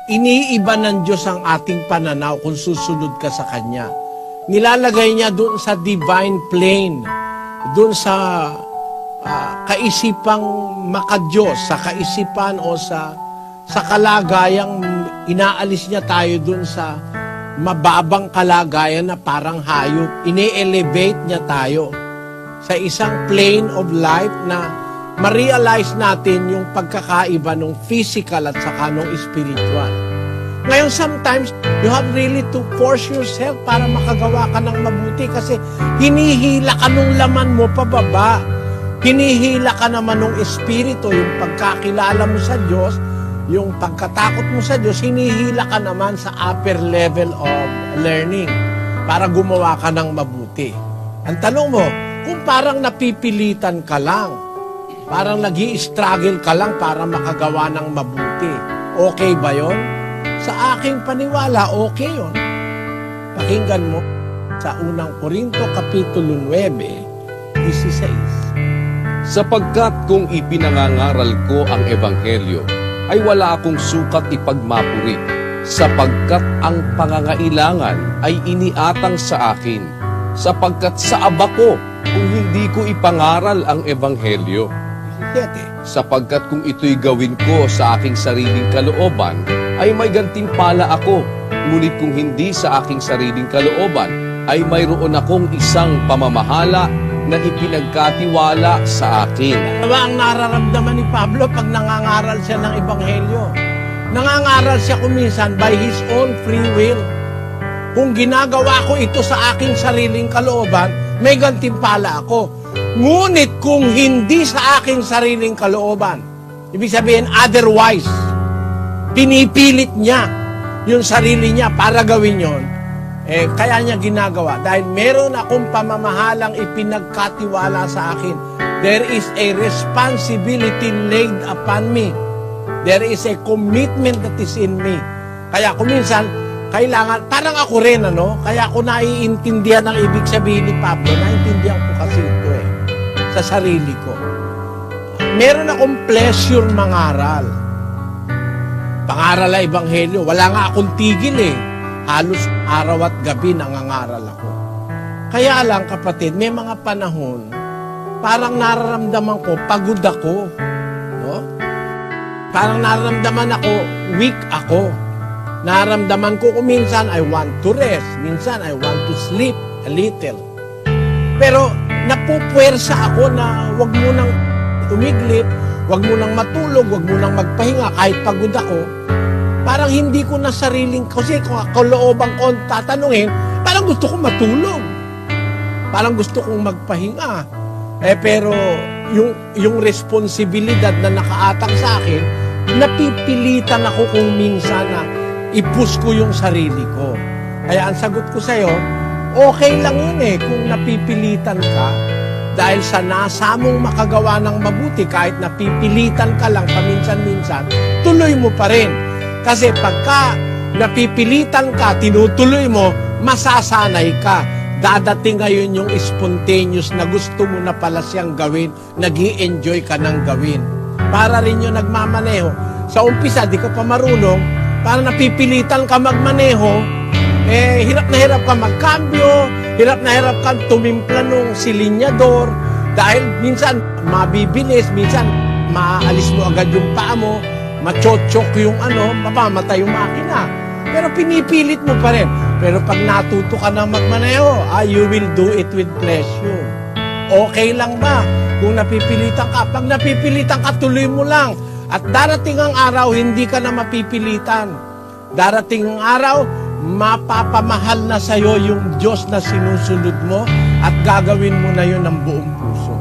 iniiba ng Diyos ang ating pananaw kung susunod ka sa Kanya. Nilalagay niya doon sa divine plane, doon sa kaisipang makadiyos, sa kaisipan o sa kalagayang inaalis niya tayo doon sa mababang kalagayan na parang hayop. Ine-elevate niya tayo sa isang plane of life na ma-realize natin yung pagkakaiba ng physical at saka ng spiritual. Ngayon, sometimes, you have really to force yourself para makagawa ka ng mabuti kasi hinihila ka nung laman mo pababa. Hinihila ka naman ng espiritu, yung pagkakilala mo sa Diyos, yung pagkatakot mo sa Diyos, hinihila ka naman sa upper level of learning para gumawa ka ng mabuti. Ang tanong mo, kung parang napipilitan ka lang, parang nag-i-struggle ka lang para makagawa ng mabuti, okay ba yon? Sa aking paniwala, okay yon. Pakinggan mo sa unang Korinto, Kapitulo 9, 16. Sapagkat kung ipinangangaral ko ang Ebanghelyo, ay wala akong sukat ipagmapuri, sapagkat ang pangangailangan ay iniatang sa akin, sapagkat sa aba ko kung hindi ko ipangaral ang Ebanghelyo. Sapagkat kung ito'y gawin ko sa aking sariling kalooban, ay may gantimpala ako. Ngunit kung hindi sa aking sariling kalooban, ay mayroon akong isang pamamahala na ipinagkatiwala sa akin. Ano ang nararamdaman ni Pablo pag nangangaral siya ng Ebanghelyo? Nangangaral siya kuminsan by his own free will. Kung ginagawa ko ito sa aking sariling kalooban, may gantimpala ako. Ngunit kung hindi sa aking sariling kalooban, ibig sabihin otherwise, pinipilit niya yung sarili niya para gawin yon, kaya niya ginagawa. Dahil meron akong pamamahalang ipinagkatiwala sa akin. There is a responsibility laid upon me. There is a commitment that is in me. Kaya kuminsan, kailangan, parang ako rin, kaya ako naiintindihan ang ibig sabihin ni Pablo. Naiintindihan ko kasi ito sa sarili ko. Meron akong pleasure mangaral. Pangaral ay Ebanghelyo. Wala nga akong tigil Halos araw at gabi nangangaral ako. Kaya lang kapatid, may mga panahon, parang nararamdaman ko, pagod ako. No? Parang nararamdaman ako, weak ako. Nararamdaman ko kung minsan I want to rest, minsan I want to sleep a little. Pero napupwersa ako na wag mo nang umiglip, wag mo nang matulog, wag mo nang magpahinga kahit pagod ako. Parang hindi ko na sariling, kasi kung kalooban ko tatanungin, parang gusto kong matulog. Parang gusto kong magpahinga. Pero yung responsibilidad na nakaatang sa akin, napipilitan ako kung minsan na i-push ko yung sarili ko. Kaya ang sagot ko sa'yo, okay lang yun kung napipilitan ka dahil sa nasa mong makagawa ng mabuti, kahit napipilitan ka lang paminsan-minsan, tuloy mo pa rin. Kasi pagka napipilitan ka, tinutuloy mo, masasanay ka. Dadating ngayon yung spontaneous na gusto mo na pala siyang gawin, nag-i-enjoy ka ng gawin. Para rin yung nagmamaneho. Sa umpisa, di ka pa marunong, para napipilitan ka magmaneho, hirap na hirap ka magkambyo, hirap na hirap ka tumimpla nung silinyador, dahil minsan mabibilis, minsan maalis mo agad yung paa mo, machochok yung mapamatay yung makina. Pero pinipilit mo pa rin. Pero pag natuto ka na magmaneho, you will do it with pleasure. Okay lang ba kung napipilitan ka? Pag napipilitan ka, tuloy mo lang. At darating ang araw, hindi ka na mapipilitan. Darating ang araw, mapapamahal na sa'yo yung Diyos na sinusunod mo at gagawin mo na yun ng buong puso.